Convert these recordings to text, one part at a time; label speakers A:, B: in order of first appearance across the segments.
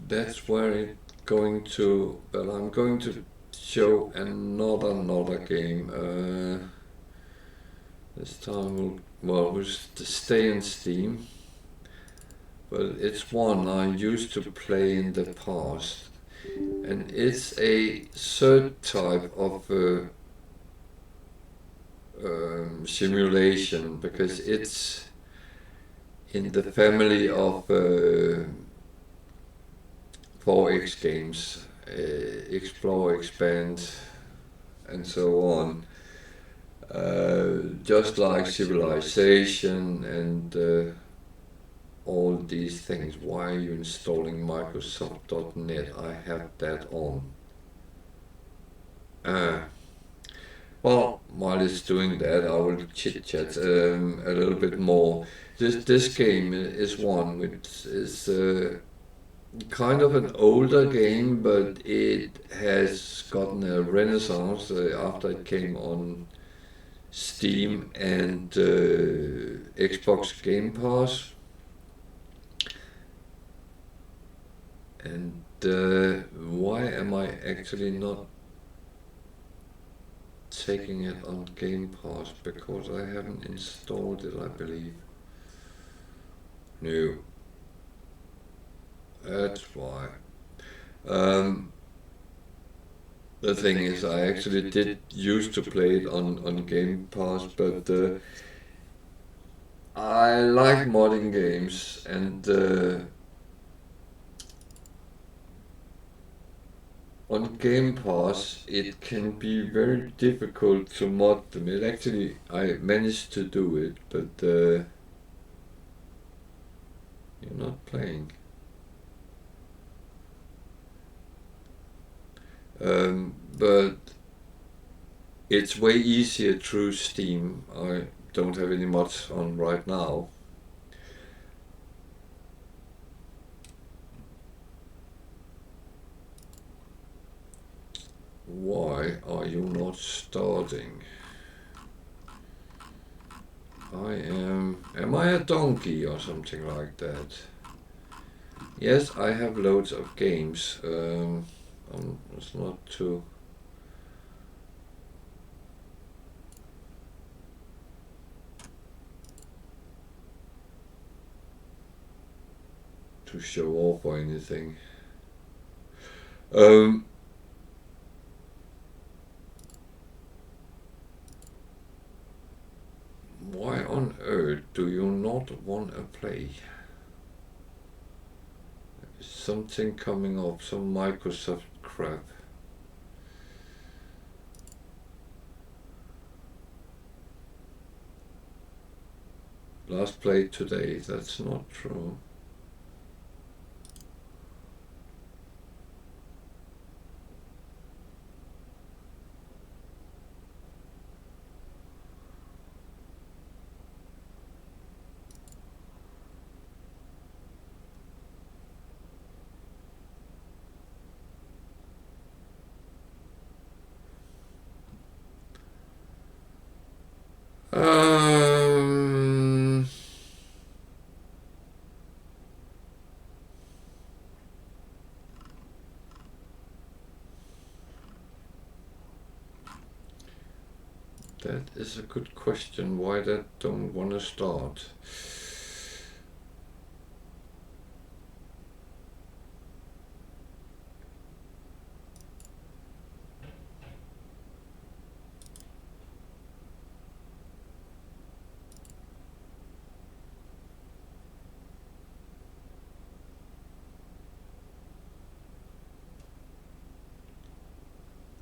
A: that's where it's going to, but I'm going to show another game. This time we'll stay in Steam, but it's one I used to play in the past, and it's a third type of simulation, because it's in the family of 4X games, Explore, Expand, and so on. Just like Civilization and all these things. Why are you installing Microsoft.net? I have that on. Well, while it's doing that, I will chit-chat a little bit more. This game is one which is kind of an older game, but it has gotten a renaissance after it came on Steam and Xbox Game Pass. And why am I actually not taking it on Game Pass? Because I haven't installed it, I believe. No. That's why. The thing is, I actually did used to play it on Game Pass, but I like modding games, and on Game Pass it can be very difficult to mod them. It actually, I managed to do it, but you're not playing. But it's way easier through Steam. I don't have any mods on right now. Why are you not starting? Am I a donkey or something like that? Yes, I have loads of games. It's not to show off or anything. Why on earth do you not want to play? Something coming up, some Microsoft crap. Last played today, that's not true. That is a good question. Why that don't want to start?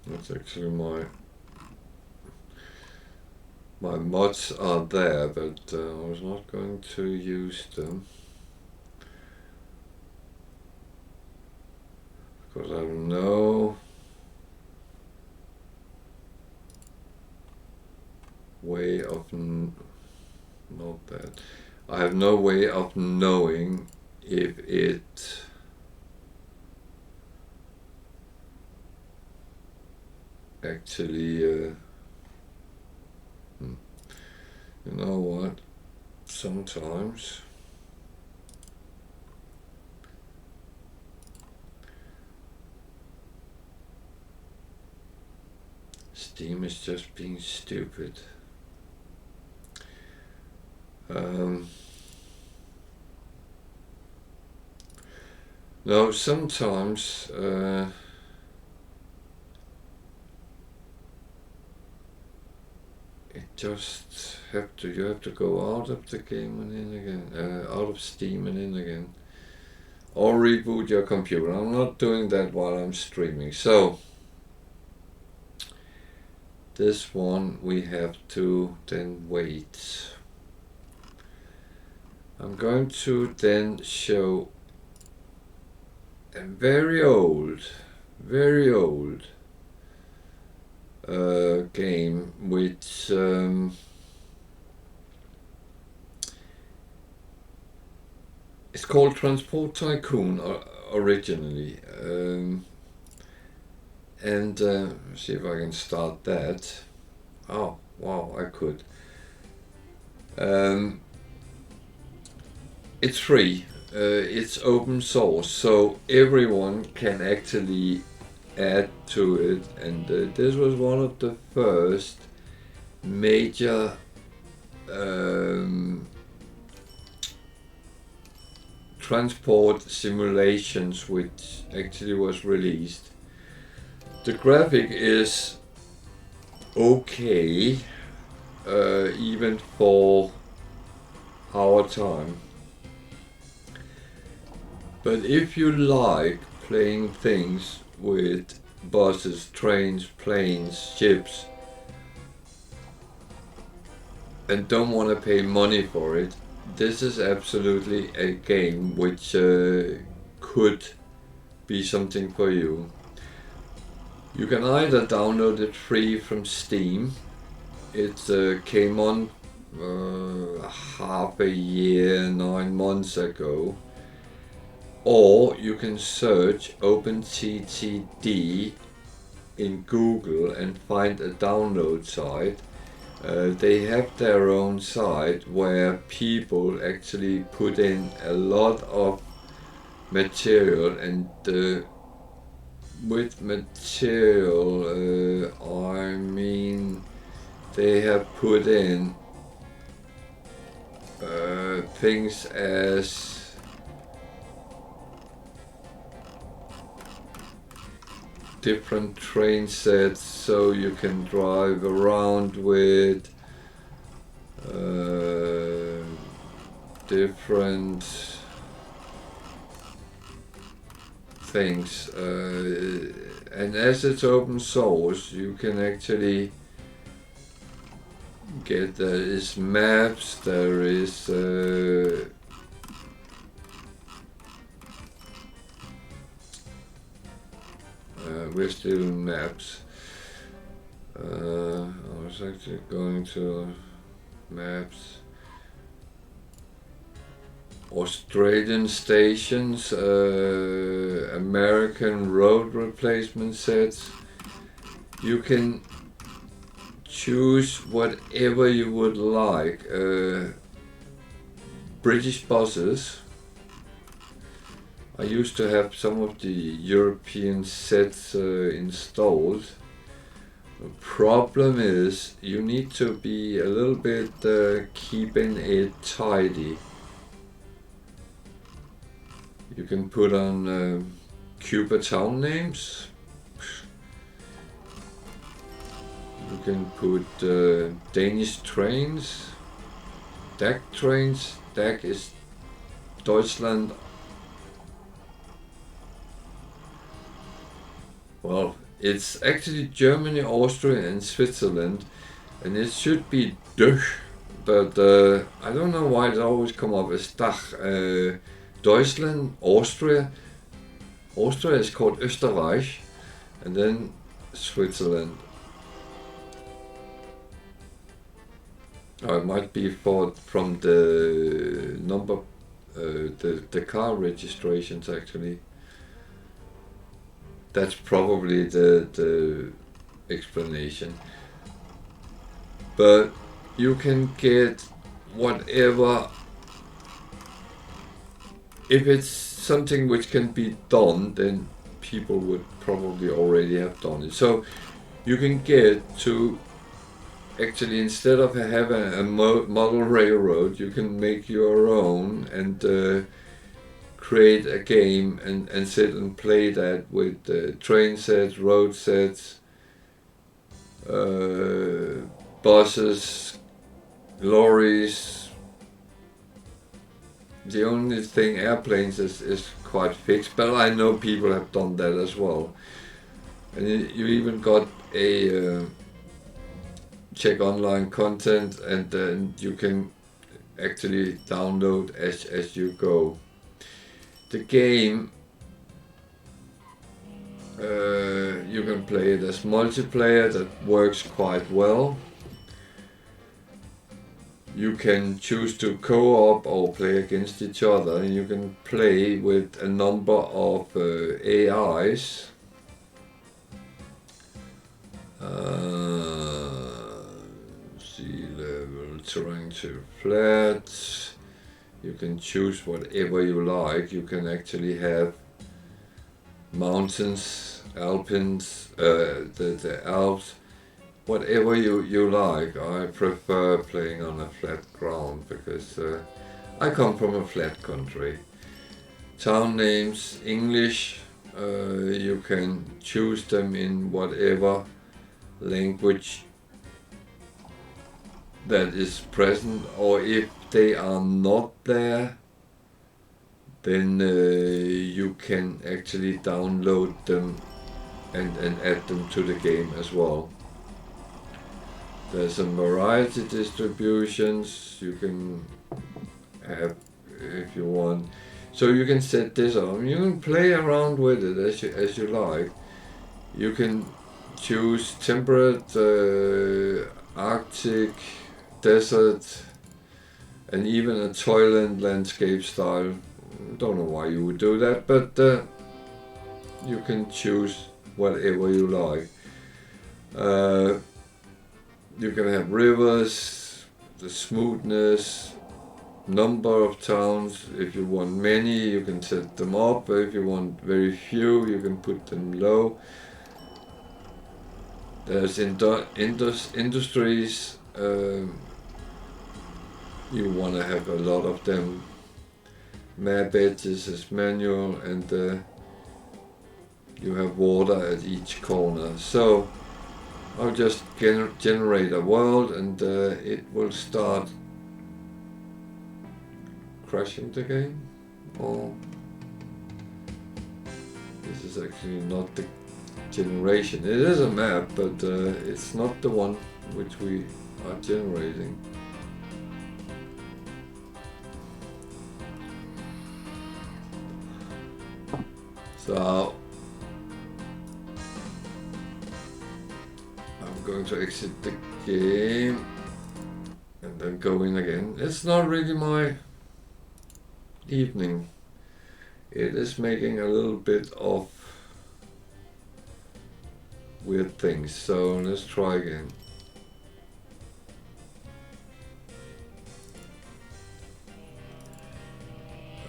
A: That's actually my mods are there, but I was not going to use them because I have no way of not that. I have no way of knowing if it actually you know what, sometimes Steam is just being stupid. No, sometimes you have to go out of the game and in again, out of Steam and in again, or reboot your computer. I'm not doing that while I'm streaming. So this one we have to then wait. I'm going to then show a very old game which it's called Transport Tycoon originally, and see if I can start that. Oh wow, I could. It's free. It's open source, so everyone can actually add to it, and this was one of the first major transport simulations which actually was released. The graphic is okay, even for our time. But if you like playing things with buses, trains, planes, ships, and don't want to pay money for it, this is absolutely a game which could be something for you. You can either download it free from Steam. It came on half a year, 9 months ago. Or you can search OpenTTD in Google and find a download site. They have their own site where people actually put in a lot of material, and with material I mean they have put in things as different train sets, so you can drive around with different things, and as it's open source, you can actually get, there is maps, there is we're still in maps. I was actually going to maps. Australian stations, American road replacement sets. You can choose whatever you would like. British buses. I used to have some of the European sets installed. The problem is you need to be a little bit keeping it tidy. You can put on Cuba town names. You can put Danish trains, DAC trains. DAC is Deutschland. Well, it's actually Germany, Austria and Switzerland, and it should be Dach, but I don't know why it always come up as Dach. Deutschland, Austria is called Österreich, and then Switzerland. Oh, it might be from the number, the car registrations actually. That's probably the explanation. But you can get whatever. If it's something which can be done, then people would probably already have done it. So you can get to actually, instead of having a model railroad, you can make your own and create a game and sit and play that with train sets, road sets, buses, lorries. The only thing, airplanes is quite fixed, but I know people have done that as well. And you even got a check online content, and then you can actually download as you go. The game, you can play it as multiplayer, that works quite well. You can choose to co-op or play against each other, and you can play with a number of AIs. Sea level, terrain to flat. You can choose whatever you like. You can actually have mountains, Alpines, the Alps, whatever you like. I prefer playing on a flat ground because I come from a flat country. Town names, English, you can choose them in whatever language that is present, or if they are not there, then you can actually download them and add them to the game as well. There's a variety distributions you can have if you want. So you can set this up. You can play around with it as you like. You can choose temperate, Arctic, desert, and even a toyland landscape style. Don't know why you would do that, but you can choose whatever you like. You can have rivers, the smoothness, number of towns. If you want many, you can set them up. If you want very few, you can put them low. There's industries. You want to have a lot of them. Map edges is manual, and you have water at each corner. So I'll just generate a world, and it will start crashing the game. Or this is actually not the generation. It is a map, but it's not the one which we are generating. So I'm going to exit the game and then go in again. It's not really my evening. It is making a little bit of weird things, so let's try again.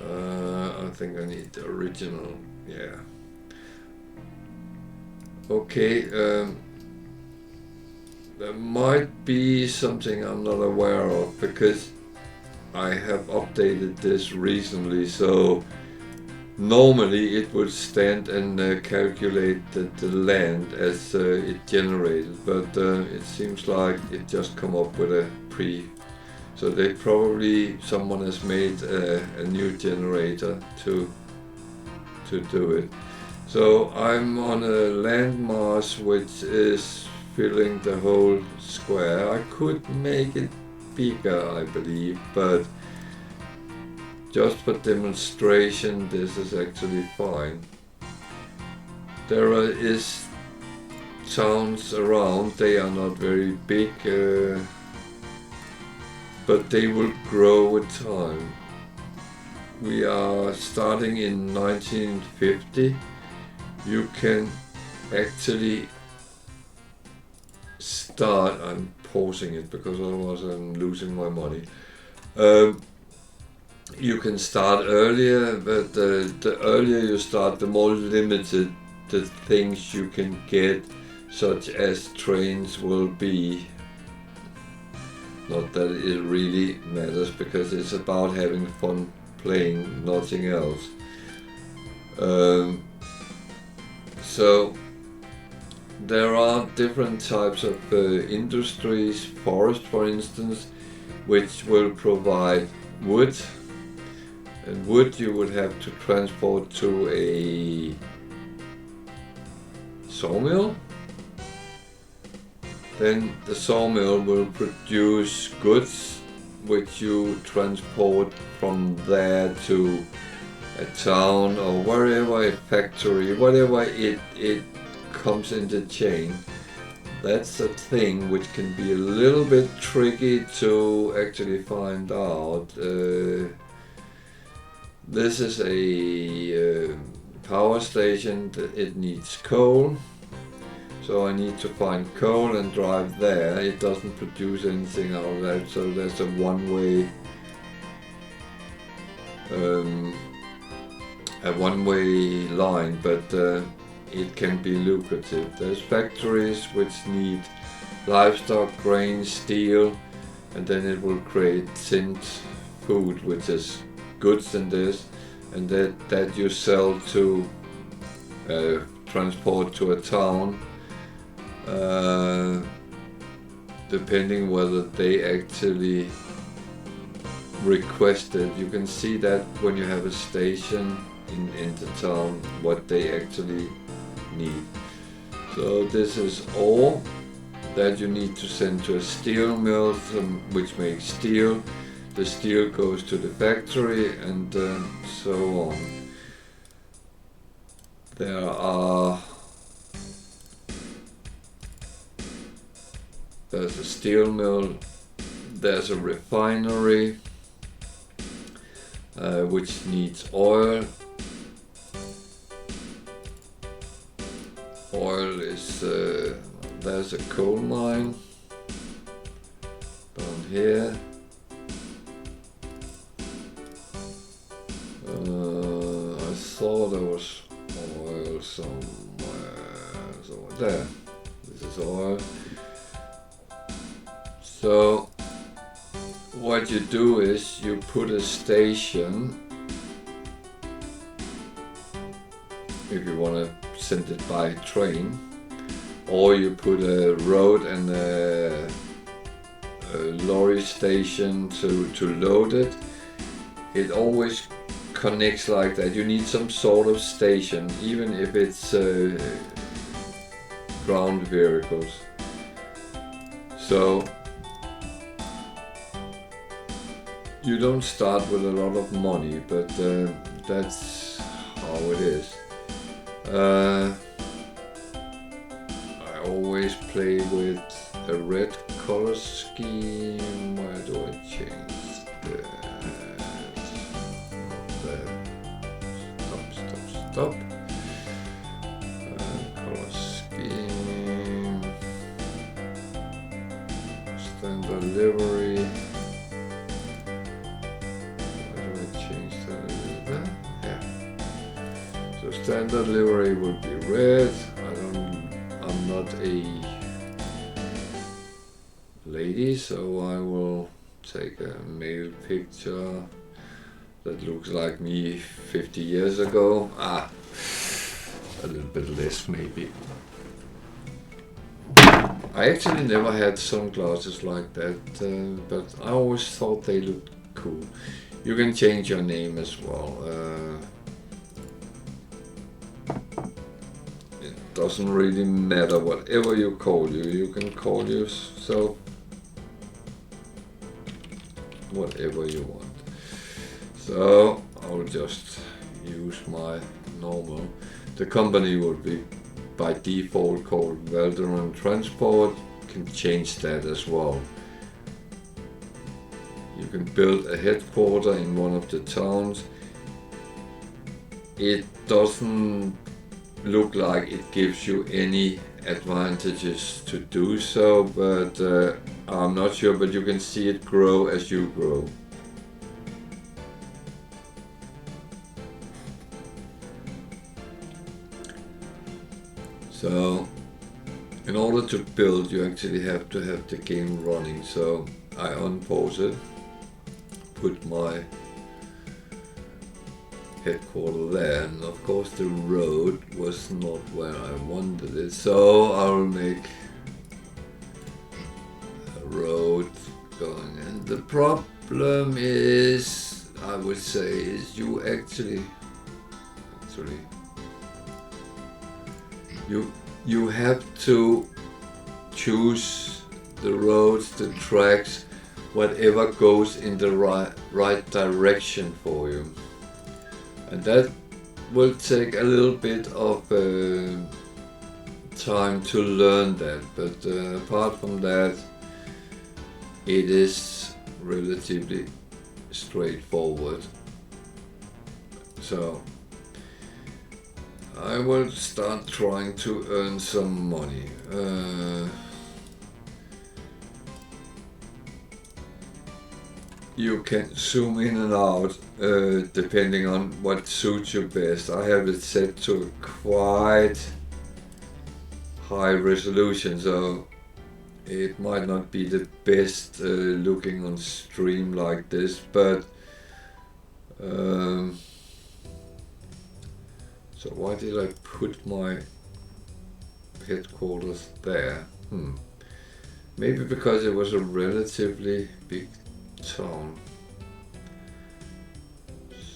A: I think I need the original. Yeah. Okay. There might be something I'm not aware of because I have updated this recently, so normally it would stand and calculate the land as it generated, but it seems like it just come up with a so they probably, someone has made a new generator to do it. So I'm on a landmass which is filling the whole square. I could make it bigger, I believe, but just for demonstration, this is actually fine. There is towns around. They are not very big, but they will grow with time. We are starting in 1950. You can actually start. I'm pausing it because otherwise I'm losing my money. You can start earlier, but the earlier you start, the more limited the things you can get such as trains will be. Not that it really matters, because it's about having fun playing, nothing else. So there are different types of industries, forest for instance, which will provide wood. And wood you would have to transport to a sawmill. Then the sawmill will produce goods which you transport from there to a town or wherever, a factory, whatever it comes in the chain. That's a thing which can be a little bit tricky to actually find out. This is a power station. It needs coal. So I need to find coal and drive there. It doesn't produce anything out of that, so there's a one-way line, but it can be lucrative. There's factories which need livestock, grain, steel, and then it will create tinned food, which is goods in this, and that you sell to transport to a town. Depending whether they actually request it. You can see that when you have a station in the town, what they actually need. So this is ore that you need to send to a steel mill, which makes steel. The steel goes to the factory, and so on. There's a steel mill, there's a refinery which needs oil. Oil is, there's a coal mine down here. I saw there was oil somewhere. There, this is oil. So what you do is you put a station, if you want to send it by train, or you put a road and a lorry station to load it. It always connects like that. You need some sort of station, even if it's ground vehicles. So you don't start with a lot of money, but that's how it is. I always play with a red color scheme. Where do I change that? Stop. Color scheme. Standard livery. So standard livery would be red. I'm not a lady, so I will take a male picture that looks like me 50 years ago. A little bit less maybe. I actually never had sunglasses like that, but I always thought they looked cool. You can change your name as well. It doesn't really matter whatever you call you. You can call yourself whatever you want. So I'll just use my normal. The company would be by default called Valderon Transport. You can change that as well. You can build a headquarter in one of the towns. It doesn't look like it gives you any advantages to do so, but I'm not sure, but you can see it grow as you grow. So in order to build, you actually have to have the game running. So I unpause it, put my headquarter there, and of course the road was not where I wanted it, so I'll make a road going. And the problem is, I would say, is you actually you have to choose the roads, the tracks, whatever goes in the right direction for you. And that will take a little bit of time to learn that, but apart from that, it is relatively straightforward. So I will start trying to earn some money. You can zoom in and out depending on what suits you best. I have it set to quite high resolution, so it might not be the best looking on stream like this, but so why did I put my headquarters there? Maybe because it was a relatively big town.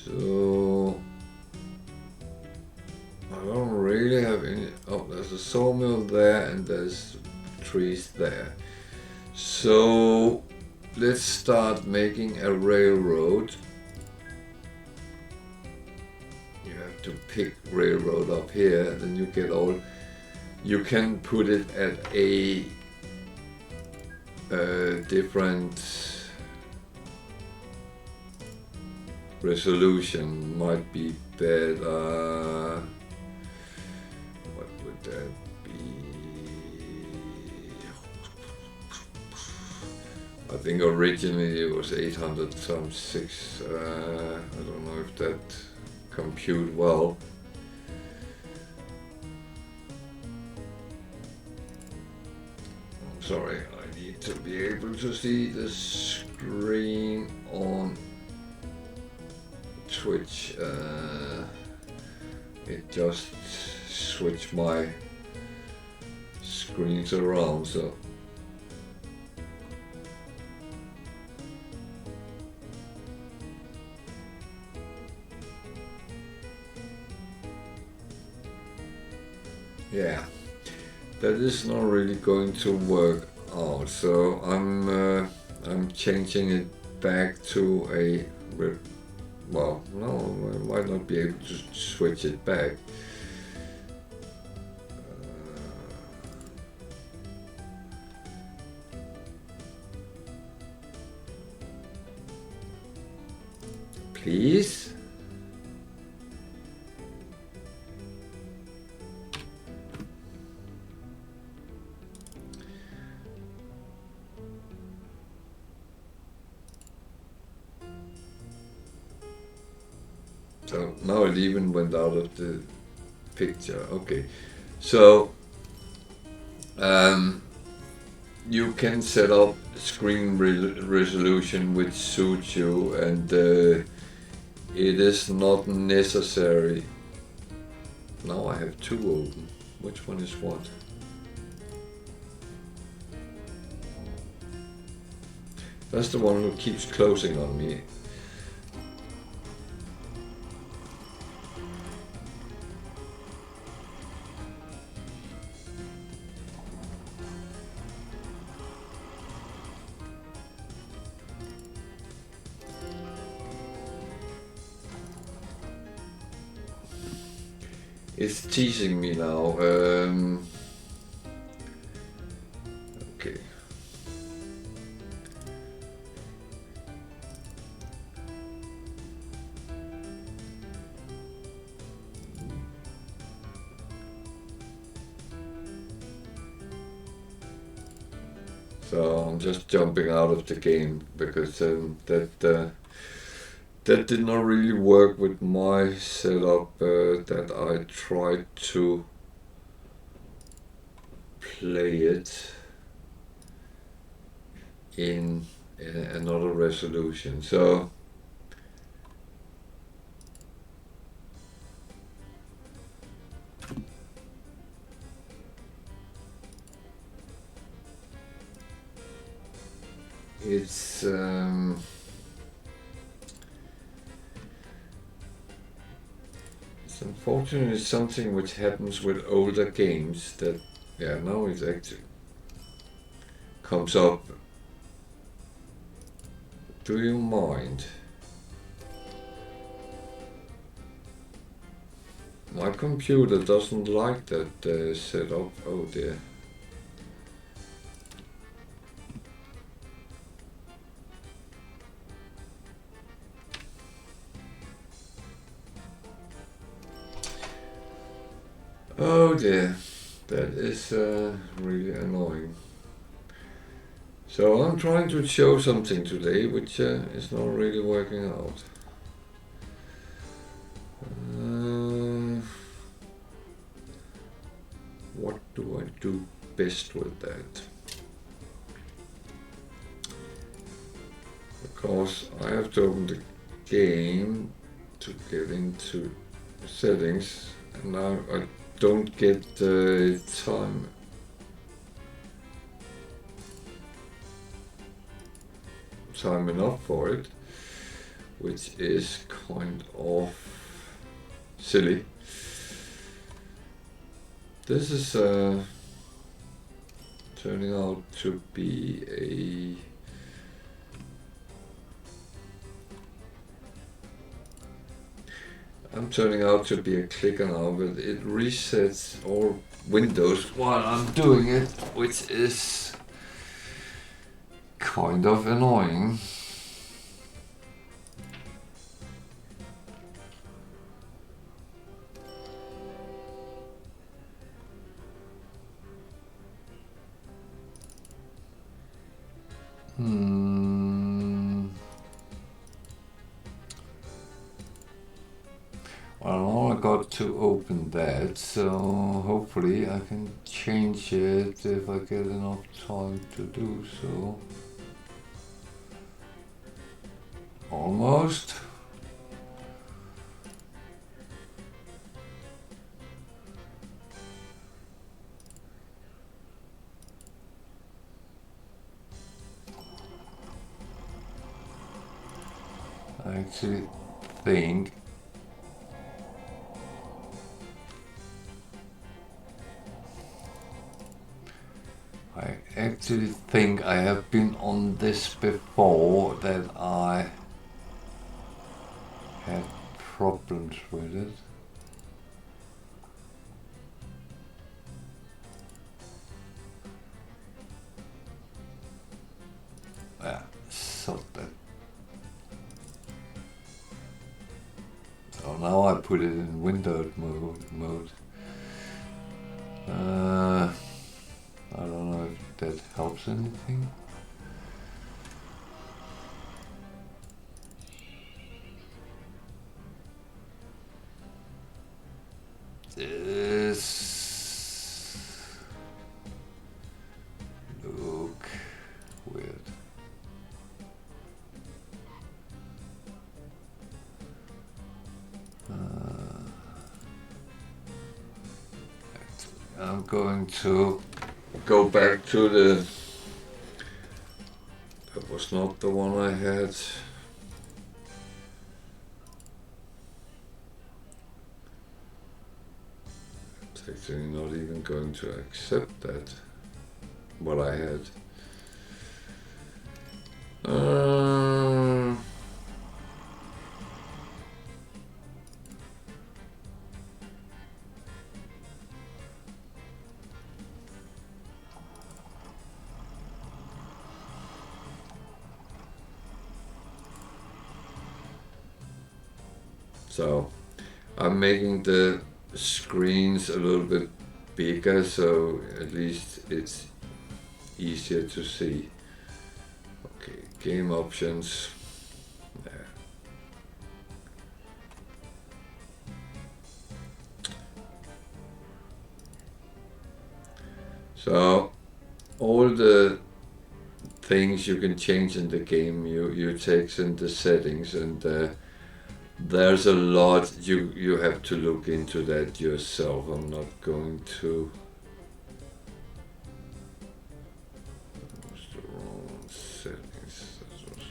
A: So I don't really have any. Oh, there's a sawmill there and there's trees there. So let's start making a railroad. You have to pick railroad up here, then you get all. You can put it at a different resolution. Might be better. What would that be? I think originally it was 800 times 6. I don't know if that compute well. I'm sorry, I need to be able to see the screen on Twitch. It just switched my screens around, so yeah, that is not really going to work out. So I'm changing it back to a. Well, no, I might not be able to switch it back. Please? So now it even went out of the picture. Okay, so you can set up screen resolution which suits you, and it is not necessary. Now I have two open. Which one is what? That's the one who keeps closing on me. It's teasing me now. Okay. So I'm just jumping out of the game because that did not really work with my setup that I tried to play it in another resolution. So it's unfortunately something which happens with older games that, yeah, now it actually comes up. Do you mind? My computer doesn't like that setup. Oh dear. Oh dear. That is really annoying. So I'm trying to show something today which is not really working out. What do I do best with that? Because I have to open the game to get into settings, and now I don't get time enough for it, which is kind of silly. This is turning out to be I'm turning out to be a clicker now, but it resets all windows while I'm doing it, which is kind of annoying. Well, now I got to open that, so hopefully I can change it if I get enough time to do so. Almost. I actually think I have been on this before, that I had problems with it. Yeah, so that. So now I put it in windowed mode. I don't know if that helps anything. This look weird. I'm going to go back to the. That was not the one I had. It's actually not even going to accept that. What I had. So I'm making the screens a little bit bigger, so at least it's easier to see. Okay, game options. There. So all the things you can change in the game, you take in the settings, and there's a lot you have to look into that yourself. I'm not going to. What's the wrong settings? That was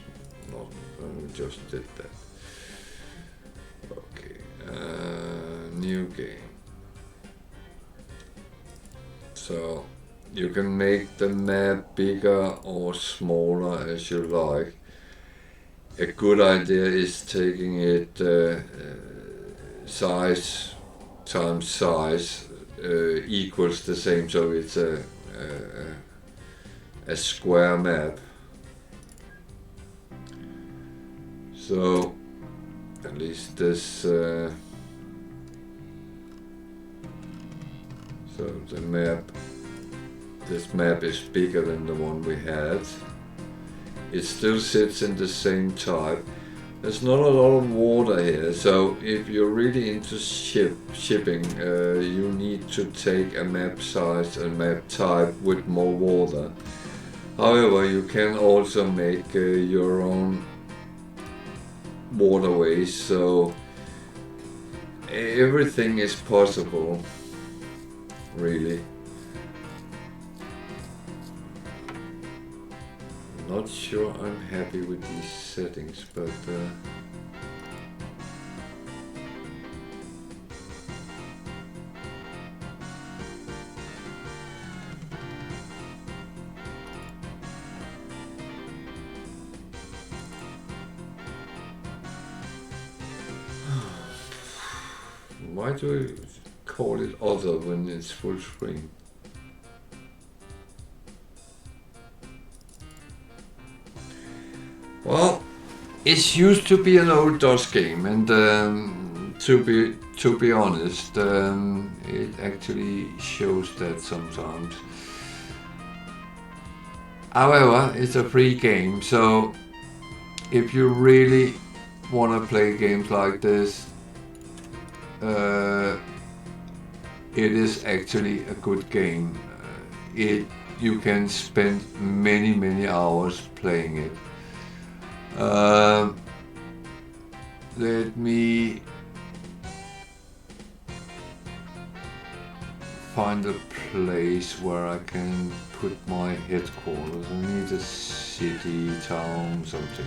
A: not. I just did that. Okay, new game. So you can make the map bigger or smaller as you like. A good idea is taking it size times size equals the same, so it's a square map. So at least this so the map, this map is bigger than the one we had. It still sits in the same type. There's not a lot of water here, so if you're really into shipping, you need to take a map size and map type with more water. However, you can also make your own waterways, so everything is possible, really. Not sure I'm happy with these settings, but why do I call it other when it's full screen? Well, it used to be an old DOS game, and to be honest, it actually shows that sometimes. However, it's a free game, so if you really want to play games like this, it is actually a good game. You can spend many hours playing it. Let me find a place where I can put my headquarters. I need a city, town, something.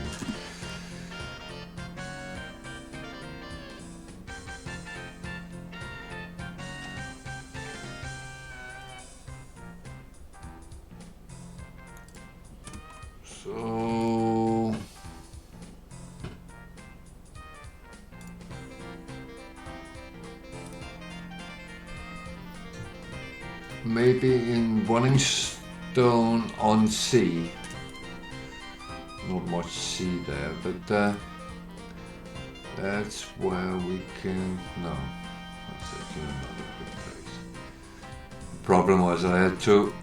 A: So maybe in Stone-on-Sea. Not much sea there, but that's where we can. No, that's actually another good place. The problem was I had to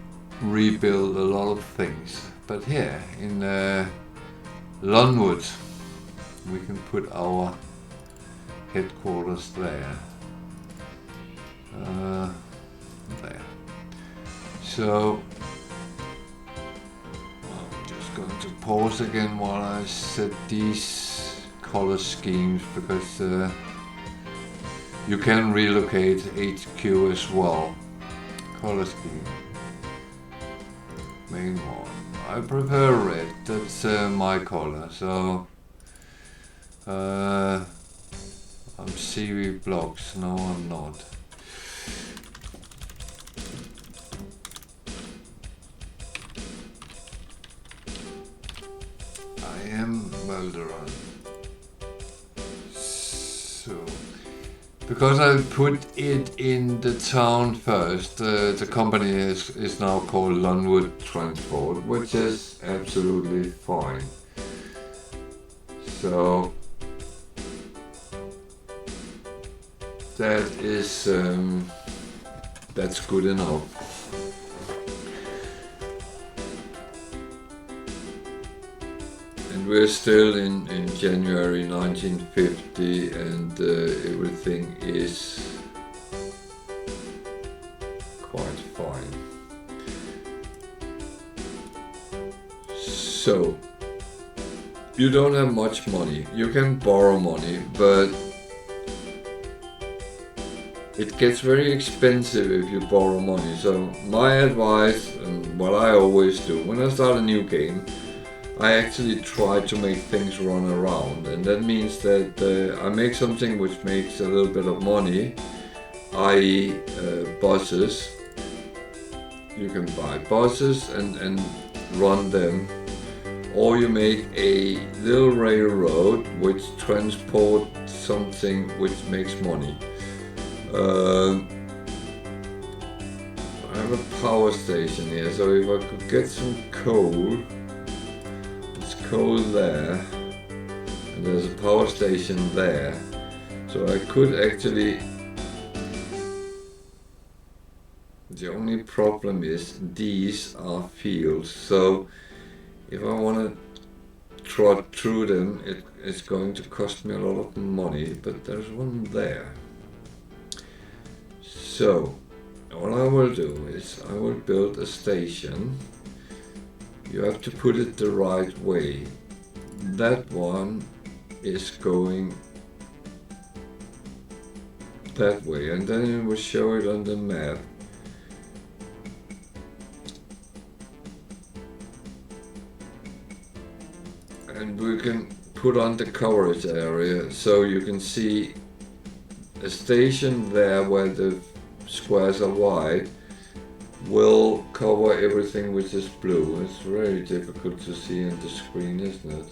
A: rebuild a lot of things. But here in Lunwood, we can put our headquarters there. There. So I'm just going to pause again while I set these color schemes, because you can relocate HQ as well. Color scheme. Main one. I prefer red, that's my color, so I'm CV blocks, no I'm not. I am Valderan. So, because I put it in the town first, the company is now called Lunwood Transport, which is absolutely fine. So that is that's good enough. And we're still in January 1950, and everything is quite fine. So you don't have much money. You can borrow money, but it gets very expensive if you borrow money. So my advice, and what I always do when I start a new game, I actually try to make things run around, and that means that I make something which makes a little bit of money, i.e. buses. You can buy buses and run them, or you make a little railroad which transports something which makes money. I have a power station here, so if I could get some coal, there's coal there, and there's a power station there, so I could actually. The only problem is these are fields, so if I want to trot through them, it's going to cost me a lot of money, but there's one there. So what I will do is I will build a station. You have to put it the right way. That one is going that way, and then it will show it on the map. And we can put on the coverage area, so you can see a station there where the squares are white will cover everything which is blue. It's very difficult to see on the screen, isn't it?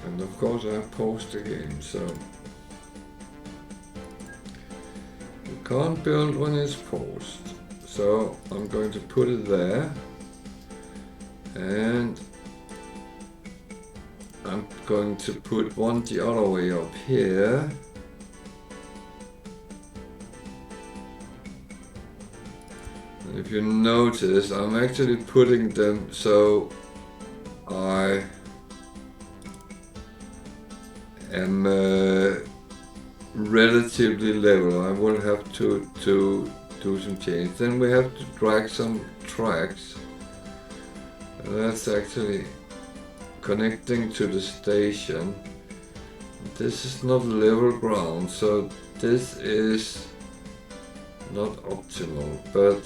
A: And of course I paused the game, so you can't build when it's paused. So I'm going to put it there, and I'm going to put one the other way up here. And if you notice, I'm actually putting them so I am relatively level. I will have to do some change. Then we have to drag some tracks. And that's actually connecting to the station. This is not level ground, so this is not optimal, but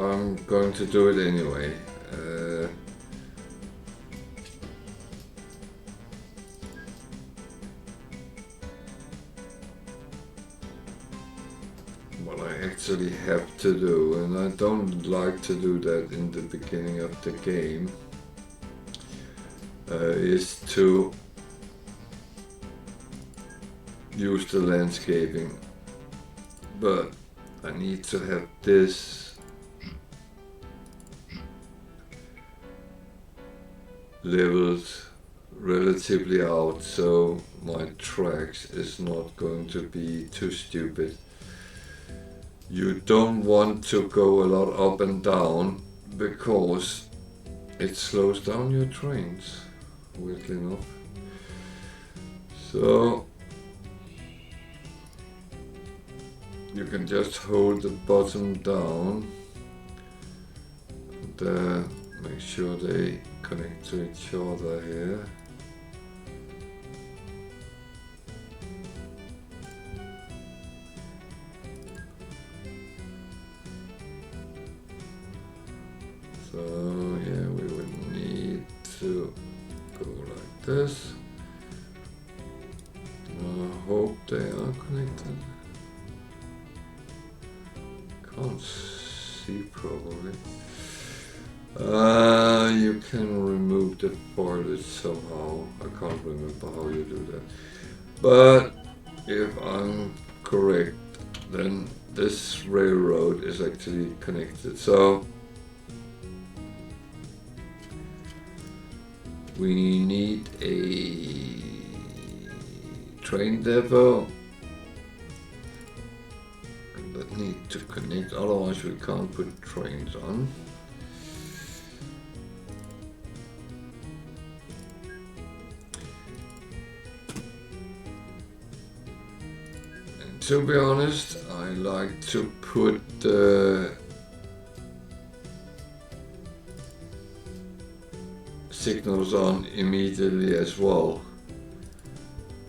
A: I'm going to do it anyway. What I actually have to do, and I don't like to do that in the beginning of the game, is to use the landscaping, but I need to have this leveled relatively out, so my tracks is not going to be too stupid. You don't want to go a lot up and down because it slows down your trains, weirdly enough. So you can just hold the bottom down and make sure they connect to each other here. So yeah, we would need to go like this. I hope they are connected. Can't see probably. You can remove the foliage somehow. I can't remember how you do that. But if I'm correct, then this railroad is actually connected. So we need a train depot that need to connect, otherwise we can't put trains on. To be honest, I like to put the signals on immediately as well,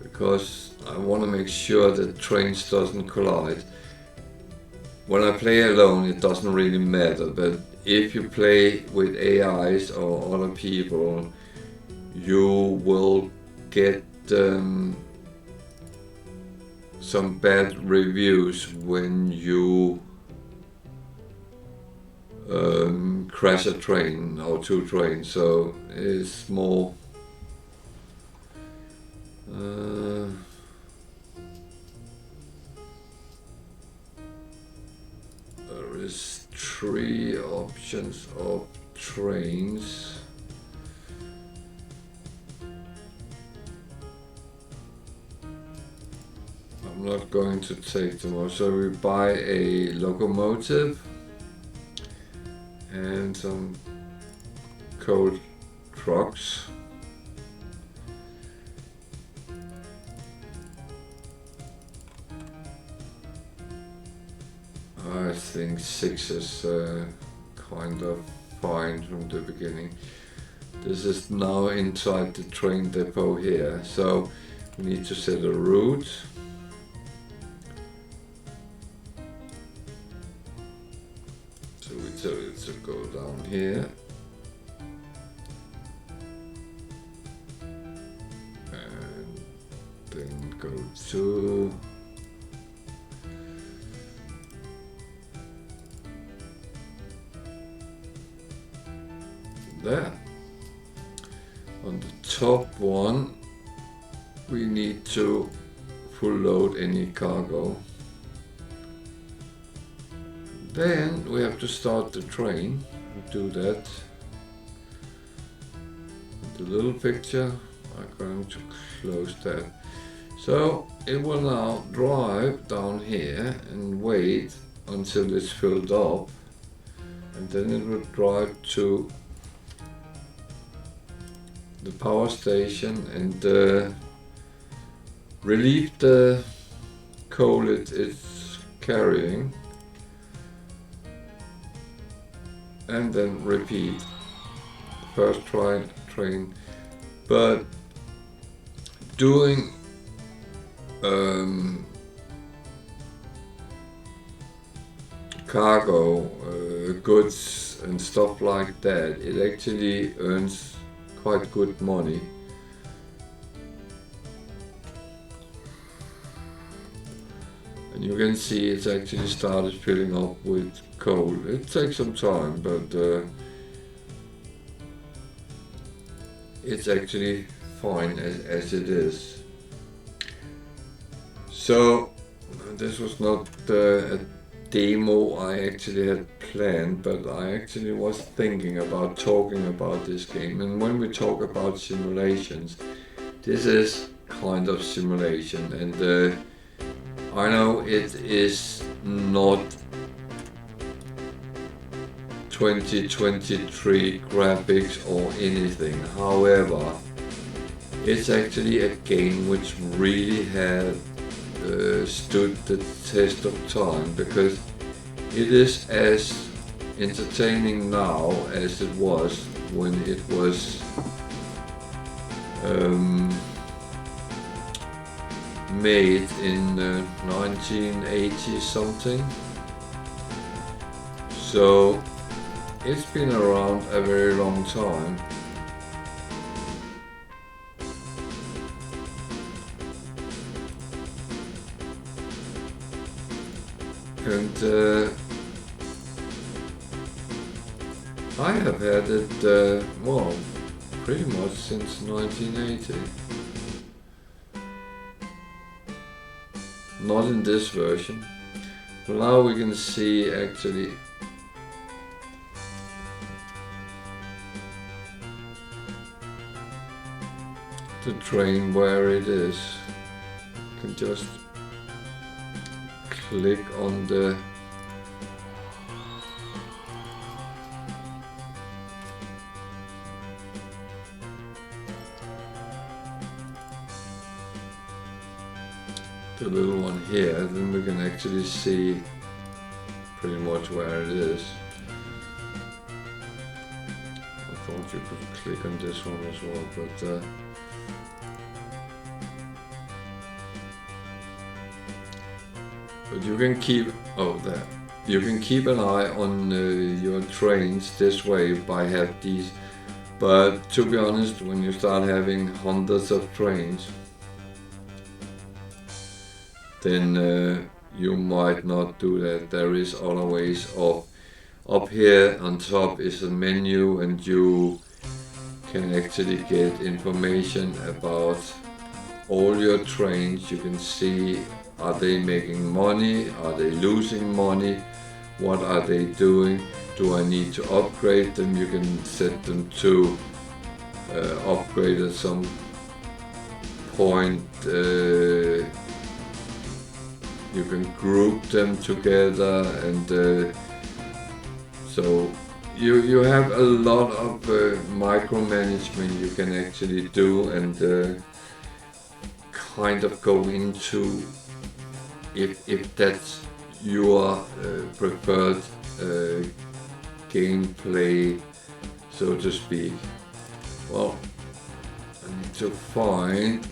A: because I want to make sure that trains doesn't collide. When I play alone, it doesn't really matter, but if you play with AIs or other people, you will get some bad reviews when you crash a train or two trains. So it's more there is 3 options of trains. I'm not going to take them all. So we buy a locomotive and some coal trucks. I think 6 is kind of fine from the beginning. This is now inside the train depot here, so we need to set a route. So we tell it to go down here. And then go to there. On the top one, we need to full load any cargo. Then we have to start the train. We do that. The little picture, I'm going to close that. So it will now drive down here and wait until it's filled up, and then it will drive to the power station and relieve the coal it's carrying, and then repeat. First train, but doing cargo, goods and stuff like that, it actually earns quite good money. And you can see it's actually started filling up with coal. It takes some time, but it's actually fine as it is. So this was not a demo I actually had planned, but I actually was thinking about talking about this game. And when we talk about simulations, this is kind of simulation, and I know it is not 2023 graphics or anything. However, it's actually a game which really had stood the test of time, because it is as entertaining now as it was when it was made in 1980 something. So it's been around a very long time. And I have had it, well, pretty much since 1980. Not in this version. But now we can see actually the train where it is. You can just click on the the little one here, then we can actually see pretty much where it is. I thought you could click on this one as well, but you can keep there. You can keep an eye on your trains this way by have these. But to be honest, when you start having hundreds of trains, then you might not do that. There is other ways of. Up here on top is a menu, and you can actually get information about all your trains. You can see, are they making money? Are they losing money? What are they doing? Do I need to upgrade them? You can set them to upgrade at some point. You can group them together, and so you have a lot of micromanagement you can actually do, and kind of go into if that's your preferred gameplay, so to speak. Well, I need to find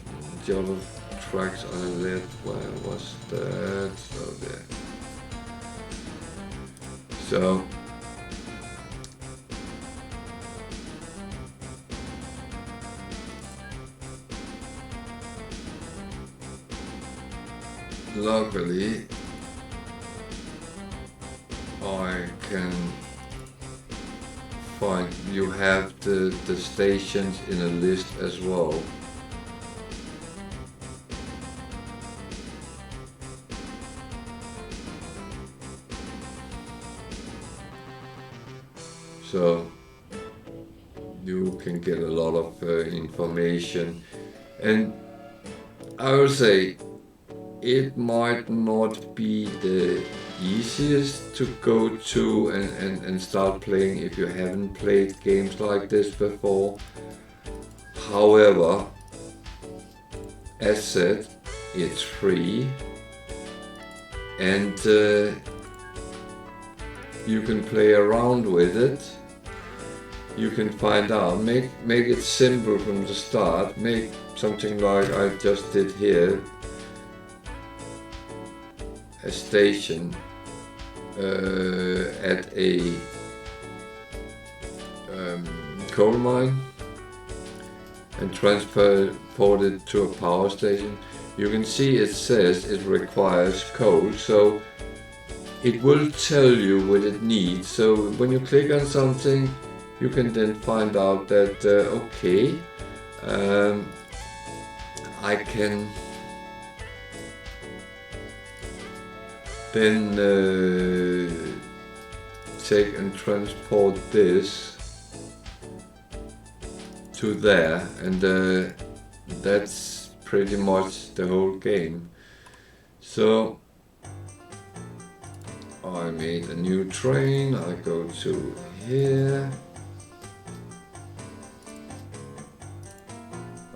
A: the other tracks I left. Where was that? Oh, there. So luckily I can find, you have the stations in a list as well. So you can get a lot of information, and I would say it might not be the easiest to go to and start playing if you haven't played games like this before. However, as said, it's free, and you can play around with it. You can find out, make it simple from the start, make something like I just did here, a station at a coal mine, and transport it to a power station. You can see it says it requires coal, so it will tell you what it needs. So when you click on something, you can then find out that okay, I can then take and transport this to there, and that's pretty much the whole game. So I made a new train, I go to here.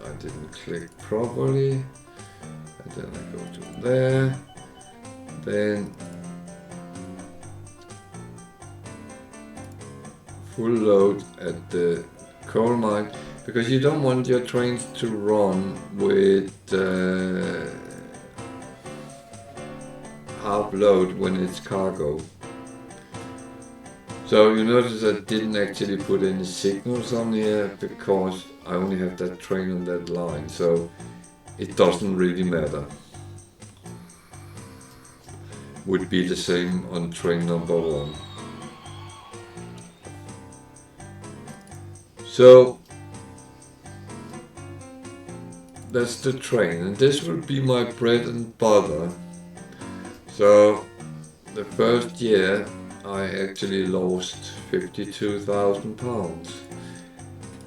A: I didn't click properly, and then I go to there. Then full load at the coal mine, because you don't want your trains to run with half load when it's cargo. So you notice I didn't actually put any signals on here because I only have that train on that line, so it doesn't really matter. Would be the same on train number 1. So that's the train, and this will be my bread and butter. So the first year I actually lost £52,000,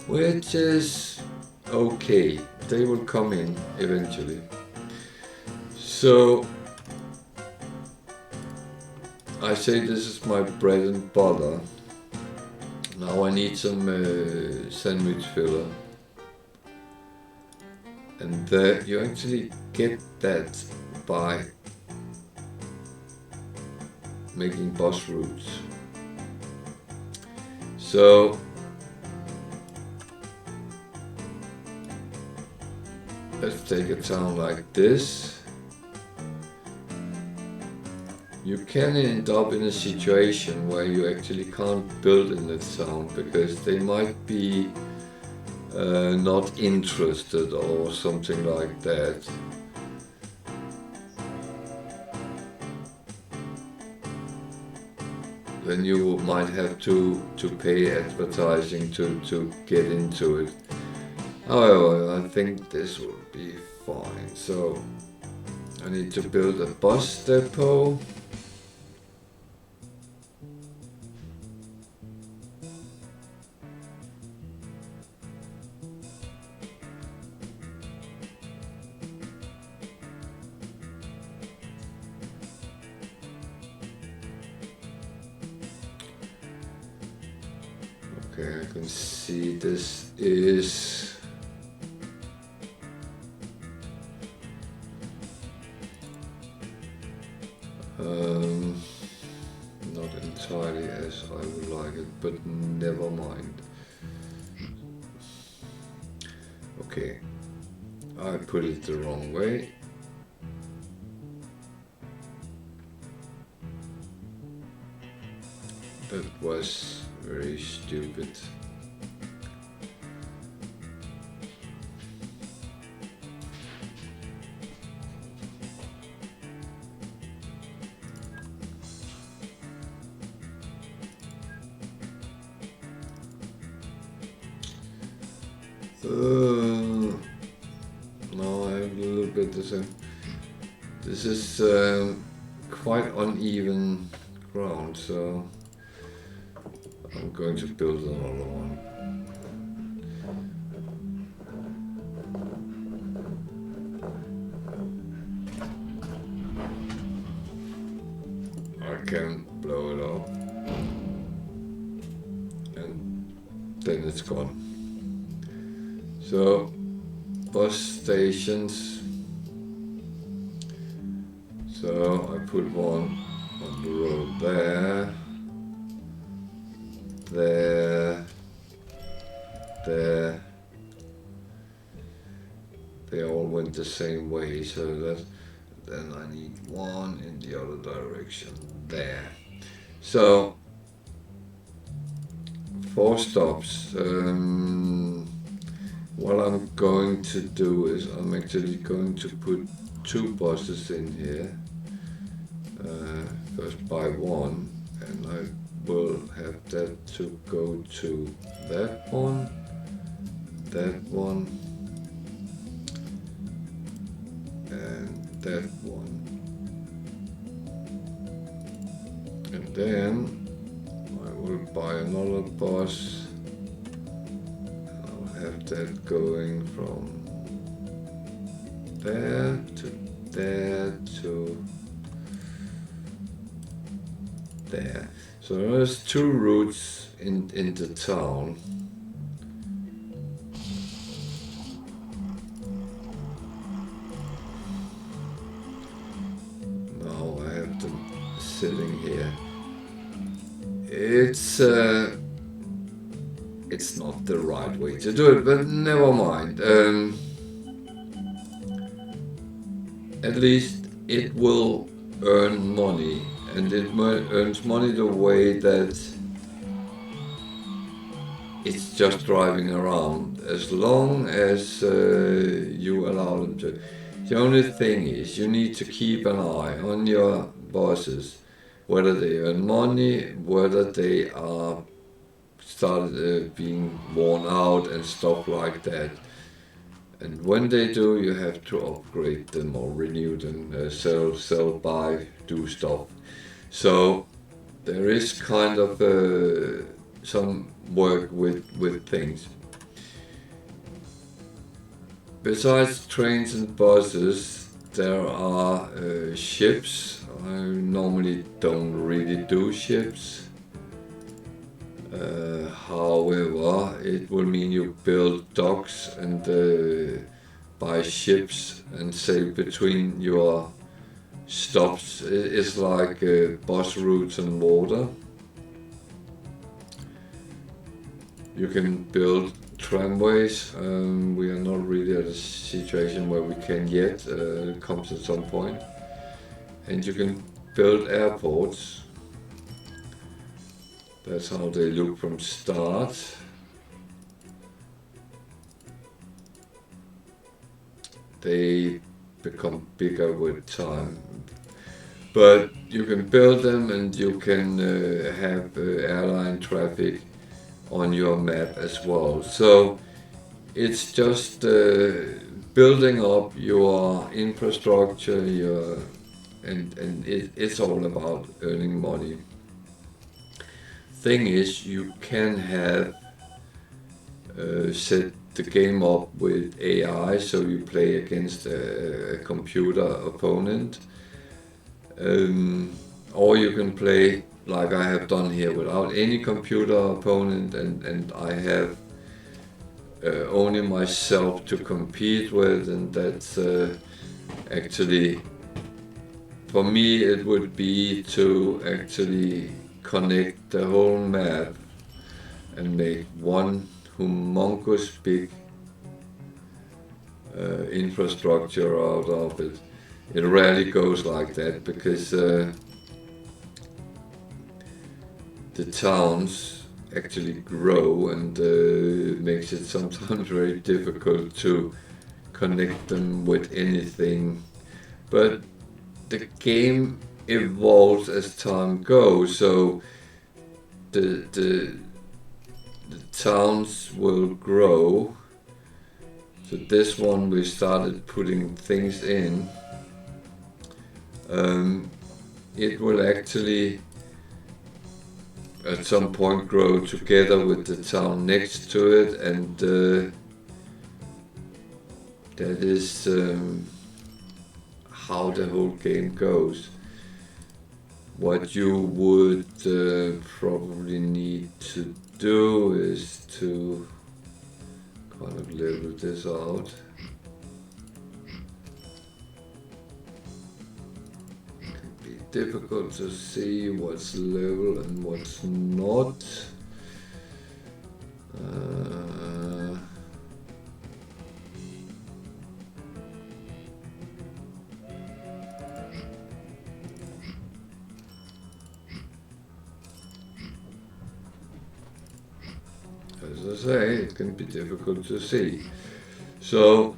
A: which is okay. They will come in eventually. So I say this is my bread and butter. Now I need some sandwich filler, and you actually get that by making bus routes. So let's take a town like this. You can end up in a situation where you actually can't build in that town because they might be not interested or something like that. Then you might have to pay advertising to get into it. However, I think this will be fine. So I need to build a bus depot. Okay, I can see this is not entirely as I would like it, but never mind. Okay, I put it the wrong way. That was very stupid. Now I have a little bit the same. This is quite uneven ground, so I'm going to build another one. I can blow it up and then it's gone. So bus stations. So I put one on the road there. There, they all went the same way, so that then I need one in the other direction, there. So 4 stops. What I'm going to do is I'm actually going to put 2 buses in here, first by one, and I will have that to go to that one, and that one. And then I will buy another bus, and I'll have that going from there to there to there. So there's 2 routes in the town. Now I have them sitting here. It's not the right way to do it, but never mind. At least it will earn money. And it earns money the way that it's just driving around, as long as you allow them to. The only thing is you need to keep an eye on your buses, whether they earn money, whether they are started being worn out and stuff like that. And when they do, you have to upgrade them or renew them, sell, buy, do stuff. So there is kind of some work with things. Besides trains and buses, there are ships. I normally don't really do ships. However, it will mean you build docks and buy ships and sail between your stops. It's like bus routes and water. You can build tramways. We are not really at a situation where we can yet. It comes at some point. And you can build airports. That's how they look from start. They become bigger with time. But you can build them and you can have airline traffic on your map as well. So it's just building up your infrastructure, and it's all about earning money. Thing is, you can have set the game up with AI, so you play against a computer opponent, or you can play like I have done here without any computer opponent, and I have only myself to compete with, and that's actually, for me, it would be to actually connect the whole map and make one humongous big infrastructure out of it. It rarely goes like that because the towns actually grow, and it makes it sometimes very difficult to connect them with anything. But the game evolves as time goes, so the towns will grow. So this one we started putting things in. It will actually at some point grow together with the town next to it, and that is how the whole game goes. What you would probably need to do is to kind of level this out. It can be difficult to see what's level and what's not. As I say, it can be difficult to see. So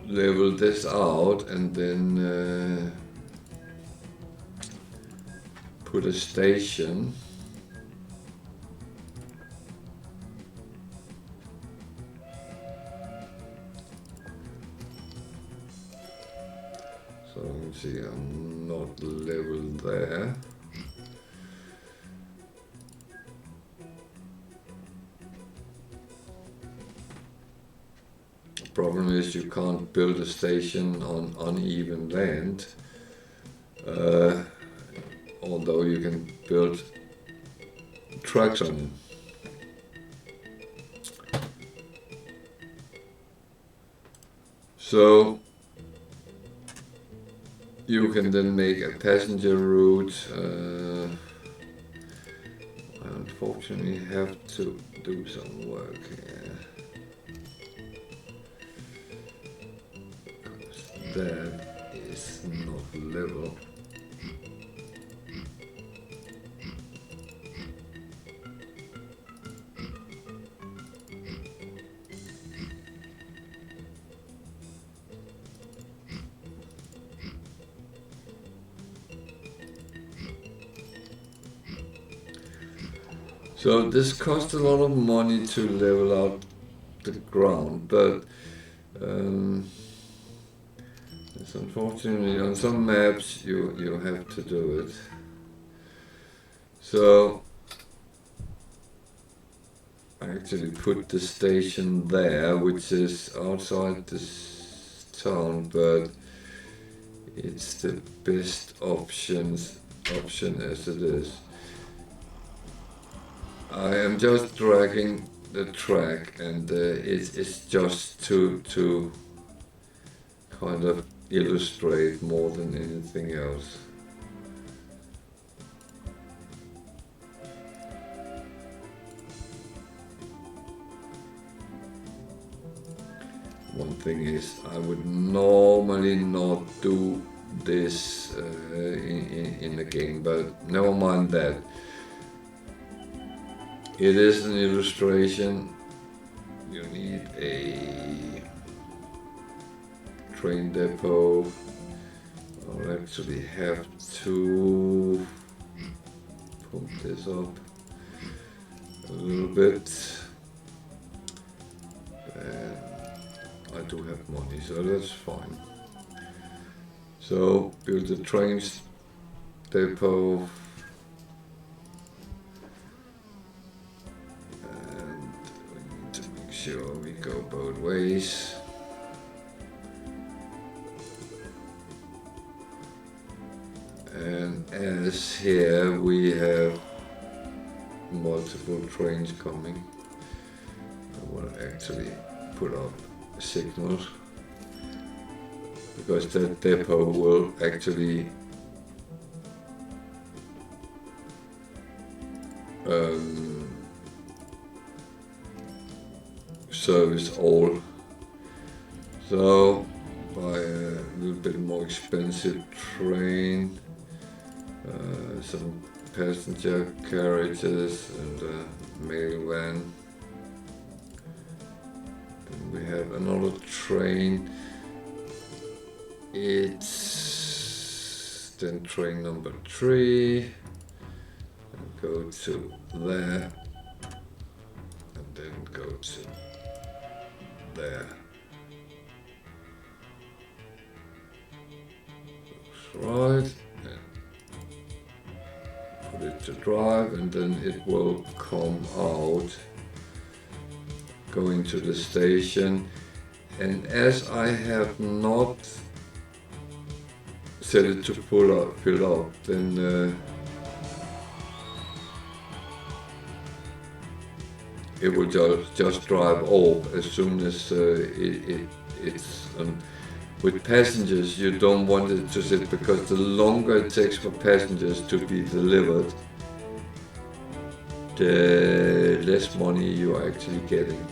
A: level this out and then put a station. So you can see I'm not leveled there. Problem is you can't build a station on uneven land, although you can build tracks on it. So you can then make a passenger route. I unfortunately have to do some work here. That is not level. So this costs a lot of money to level out the ground, but unfortunately, on some maps you have to do it. So I actually put the station there, which is outside this town, but it's the best option as it is. I am just dragging the track, and it's just to kind of illustrate more than anything else. One thing is, I would normally not do this in the game, but never mind that. It is an illustration. You need a train depot. I'll actually have to pump this up a little bit. And I do have money, so that's fine. So build the train depot. And we need to make sure we go both ways. And as here we have multiple trains coming, I will actually put up signals, because that depot will actually service all. So buy a little bit more expensive train, some passenger carriages and a mail van. Then we have another train. It's then train number 3. And go to there. And then go to there. Looks right. Put it to drive, and then it will come out, going to the station. And as I have not set it to fill up, then it will just drive off as soon as it's with passengers. You don't want it to sit, because the longer it takes for passengers to be delivered, the less money you are actually getting.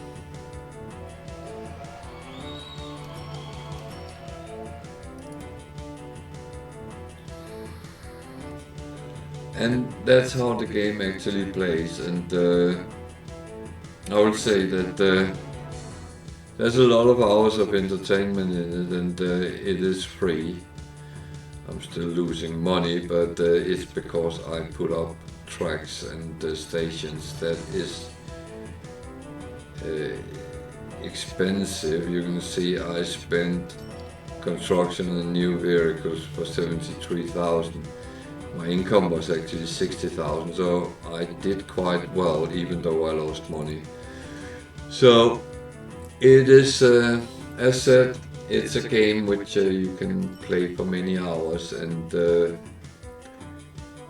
A: And that's how the game actually plays. And I would say that there's a lot of hours of entertainment in it, and it is free. I'm still losing money, but it's because I put up tracks and stations. That is expensive. You can see I spent construction and new vehicles for 73,000. My income was actually 60,000, so I did quite well, even though I lost money. So it is, as said, it's a game which you can play for many hours, and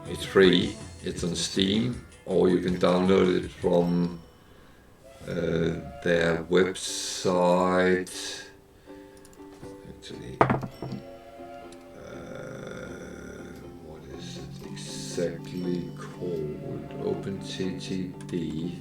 A: it's free. It's on Steam, or you can download it from their website. Actually, what is it exactly called? OpenTTD.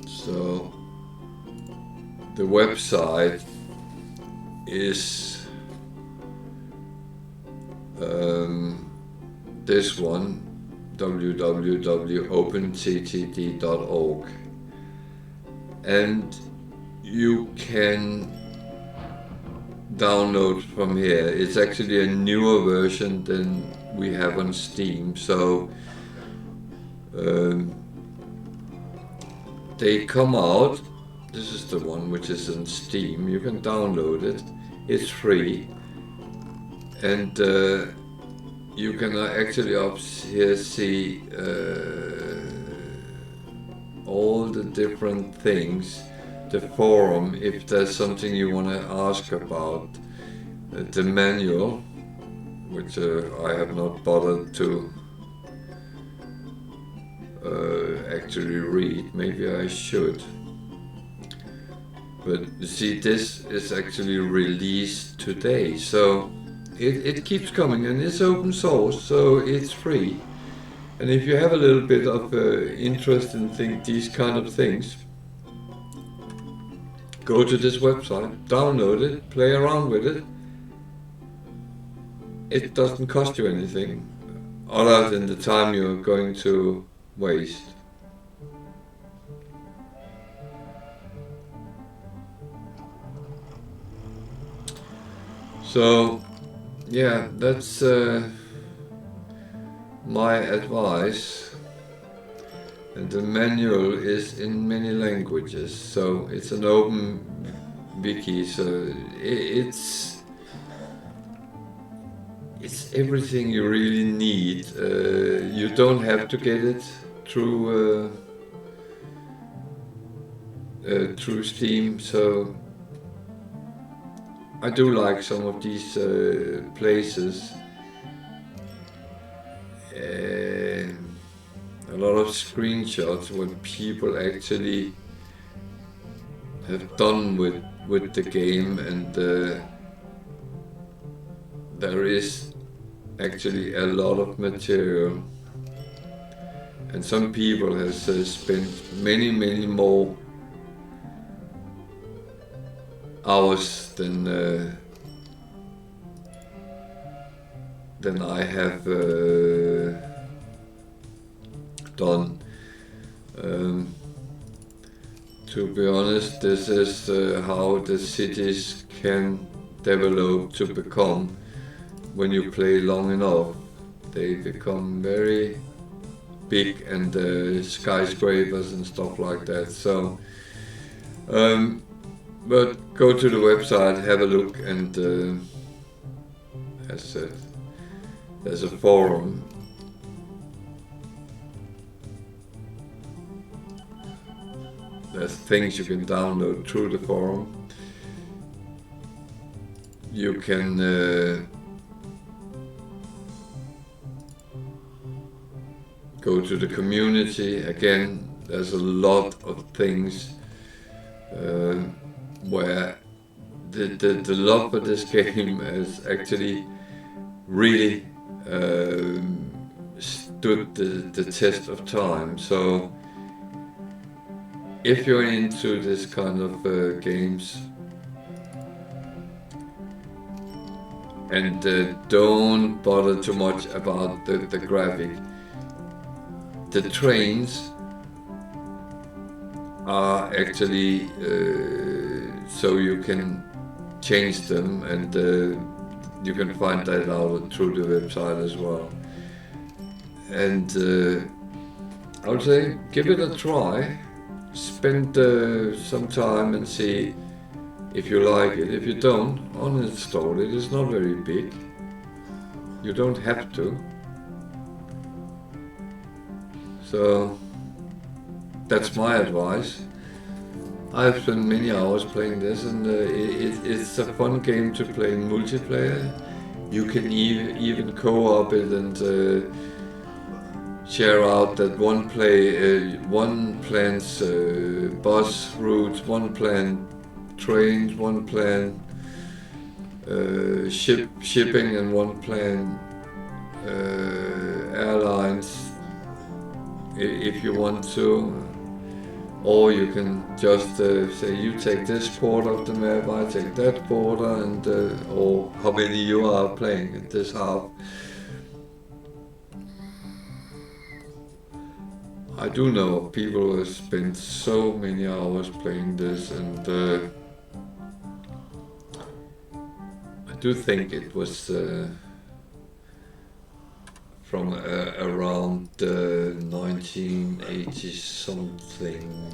A: So the website is this one, www.openttd.org, and you can download from here. It's actually a newer version than we have on Steam, so they come out. This is the one which is on Steam. You can download it. It's free, and you can actually up here see all the different things, the forum, if there's something you want to ask about, the manual, which I have not bothered to actually read. Maybe I should. But you see, this is actually released today, so it keeps coming, and it's open source, so it's free. And if you have a little bit of interest in these kind of things, go to this website, download it, play around with it. It doesn't cost you anything, other than the time you're going to waste. So, yeah, that's my advice. And the manual is in many languages, so it's an open wiki, so it's everything you really need. You don't have to get it through Steam, so I do like some of these places. A lot of screenshots what people actually have done with the game, and there is actually a lot of material, and some people have spent many more hours than I have done. To be honest, this is how the cities can develop to become. When you play long enough, they become very big, and skyscrapers and stuff like that. So, but go to the website, have a look, and as I said, there's a forum. There's things you can download through the forum. You can go to the community. Again, there's a lot of things where the love for this game has actually really stood the test of time. So if you're into this kind of games, and don't bother too much about the graphic, the trains are actually so you can change them, and you can find that out through the website as well. And I would say give it a try, spend some time and see if you like it. If you don't, uninstall it. It's not very big. You don't have to. So that's my advice. I've spent many hours playing this, and it's a fun game to play in multiplayer. You can even co-op it and share out that one plans bus routes, one plan trains, one plan shipping, and one plan airlines, if you want to. Or you can just say you take this quarter of the map, I take that quarter, and or how many you are playing at this half. I do know people who have spent so many hours playing this, and I do think it was from around 1980 something.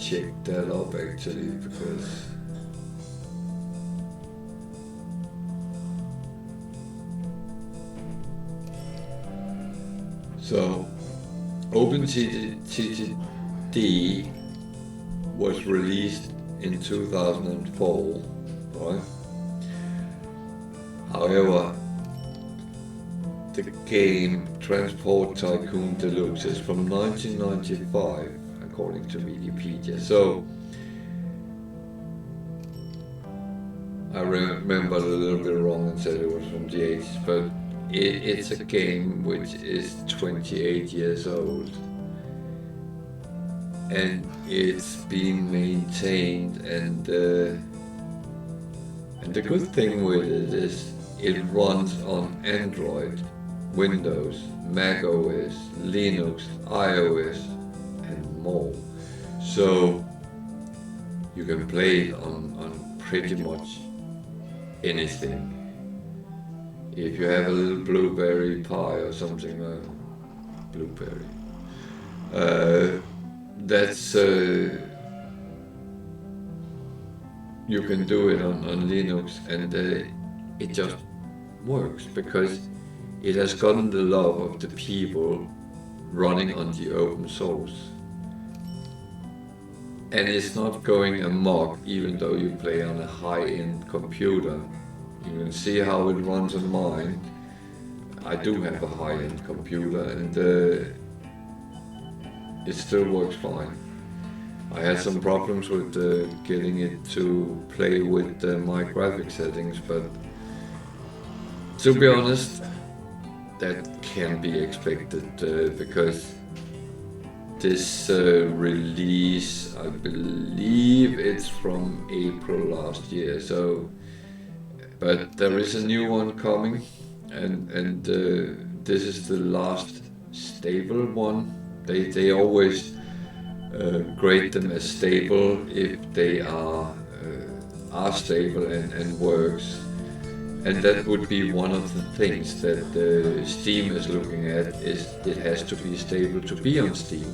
A: check that up actually, because so OpenTTD was released in 2004, right? However, the game Transport Tycoon Deluxe is from 1995, according to Wikipedia. So I remembered a little bit wrong and said it was from the 80s, but it's a game which is 28 years old. And it's being maintained, and the good thing with it is it runs on Android, Windows, Mac OS, Linux, iOS, and more. So you can play it on pretty much anything. If you have a little Blueberry Pie or something, Blueberry, that's you can do it on Linux, and it just works because it has gotten the love of the people running on the open source. And it's not going amok even though you play on a high-end computer. You can see how it runs on mine. I do have a high-end computer, and it still works fine. I had some problems with getting it to play with my graphic settings, but to be honest, that can be expected because this release, I believe it's from April last year. So, but there is a new one coming, and this is the last stable one. They always grade them as stable if they are stable and works. And that would be one of the things that Steam is looking at, is it has to be stable to be on Steam.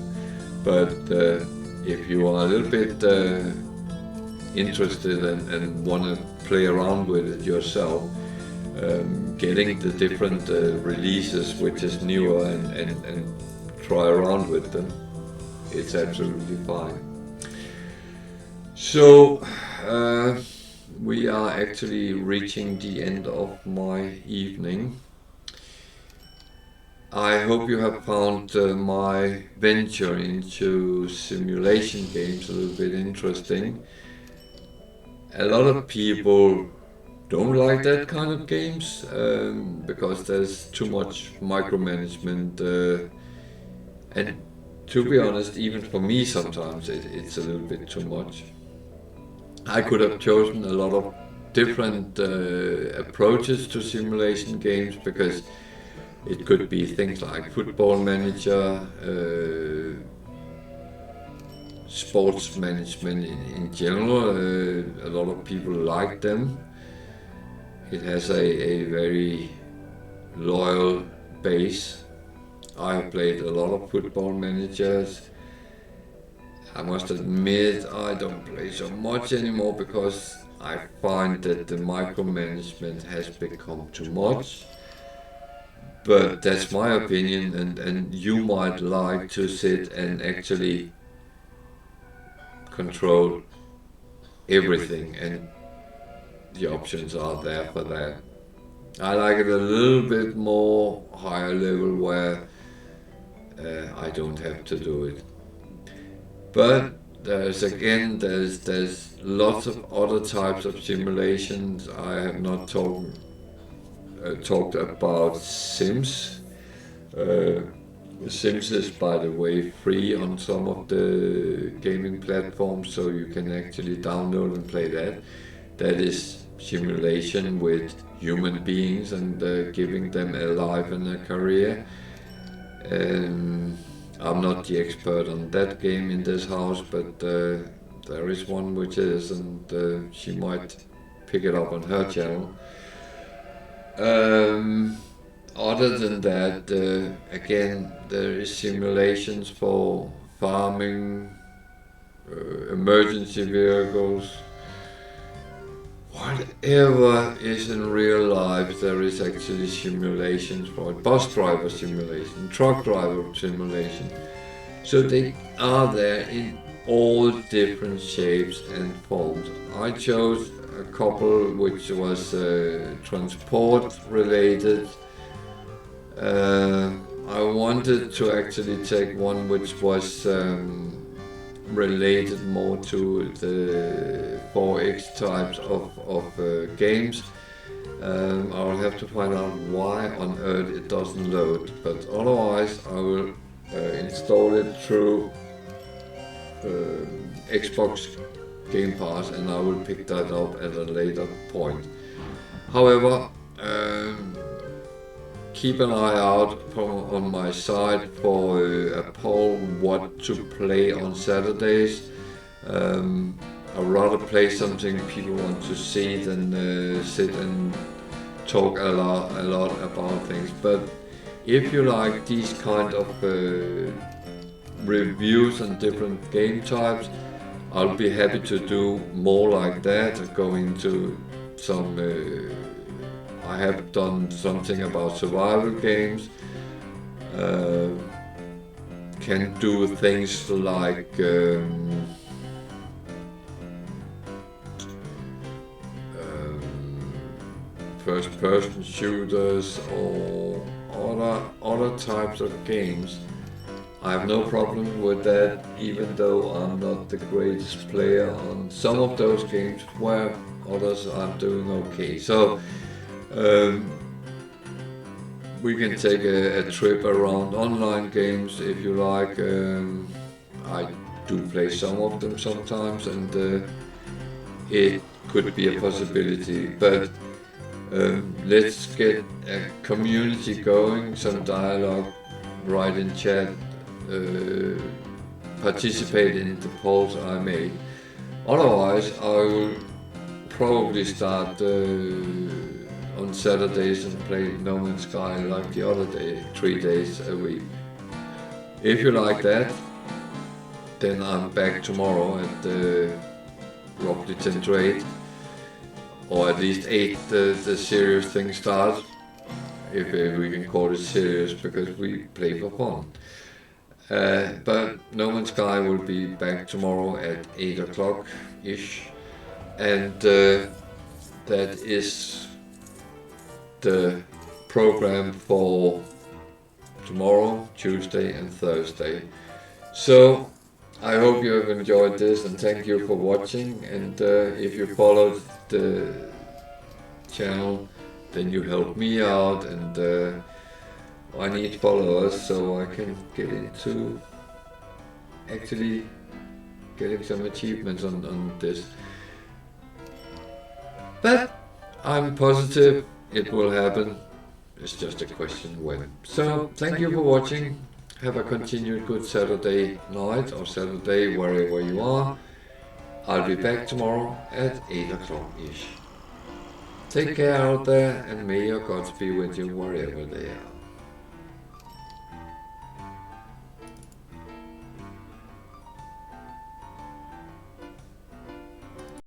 A: But if you are a little bit interested and want to play around with it yourself, getting the different releases which is newer and try around with them, it's absolutely fine. So we are actually reaching the end of my evening. I hope you have found my venture into simulation games a little bit interesting. A lot of people don't like that kind of games because there's too much micromanagement, and to be honest, even for me sometimes it's a little bit too much. I could have chosen a lot of different approaches to simulation games, because it could be things like Football Manager, sports management in general. A lot of people like them. It has a very loyal base. I have played a lot of Football Managers. I must admit I don't play so much anymore because I find that the micromanagement has become too much. But that's my opinion, and you might like to sit and actually control everything, and the options are there for that. I like it a little bit more higher level where I don't have to do it. But there's lots of other types of simulations. I have not talked about Sims. Sims is, by the way, free on some of the gaming platforms, so you can actually download and play that. That is simulation with human beings and giving them a life and a career. I'm not the expert on that game in this house, but there is one which is, and she might pick it up on her channel. Other than that, again, there is simulations for farming, emergency vehicles, whatever is in real life. There is actually simulations for it. Bus driver simulation, truck driver simulation. So they are there in all different shapes and forms. I chose a couple which was transport related. I wanted to actually take one which was related more to the 4X types of games. I'll have to find out why on earth it doesn't load, but otherwise I will install it through Xbox Game Pass, and I will pick that up at a later point. However, keep an eye out on my site for a poll what to play on Saturdays. I'd rather play something people want to see than sit and talk a lot about things. But if you like these kind of reviews on different game types, I'll be happy to do more like that, go into some I have done something about survival games, can do things like first-person shooters or other types of games. I have no problem with that, even though I'm not the greatest player on some of those games, where others are doing okay. So we can take a trip around online games if you like. I do play some of them sometimes, and it could be a possibility. But let's get a community going, some dialogue, write in chat, participate in the polls I made. Otherwise, I will probably start on Saturdays and play No Man's Sky like the other day, 3 days a week. If you like that, then I'm back tomorrow at roughly 10 to 8, or at least 8 the serious thing starts, if we can call it serious, because we play for fun. But No Man's Sky will be back tomorrow at 8 o'clock-ish, and that is the program for tomorrow, Tuesday and Thursday. So I hope you have enjoyed this, and thank you for watching. And if you followed the channel, then you help me out, and I need followers so I can get into actually getting some achievements on this. But I'm positive it will happen. It's just a question when. So thank you for watching. Have a continued good Saturday night or Saturday wherever you are. I'll be back tomorrow at 8 o'clock-ish. Take care out there, and may your gods be with you wherever they are.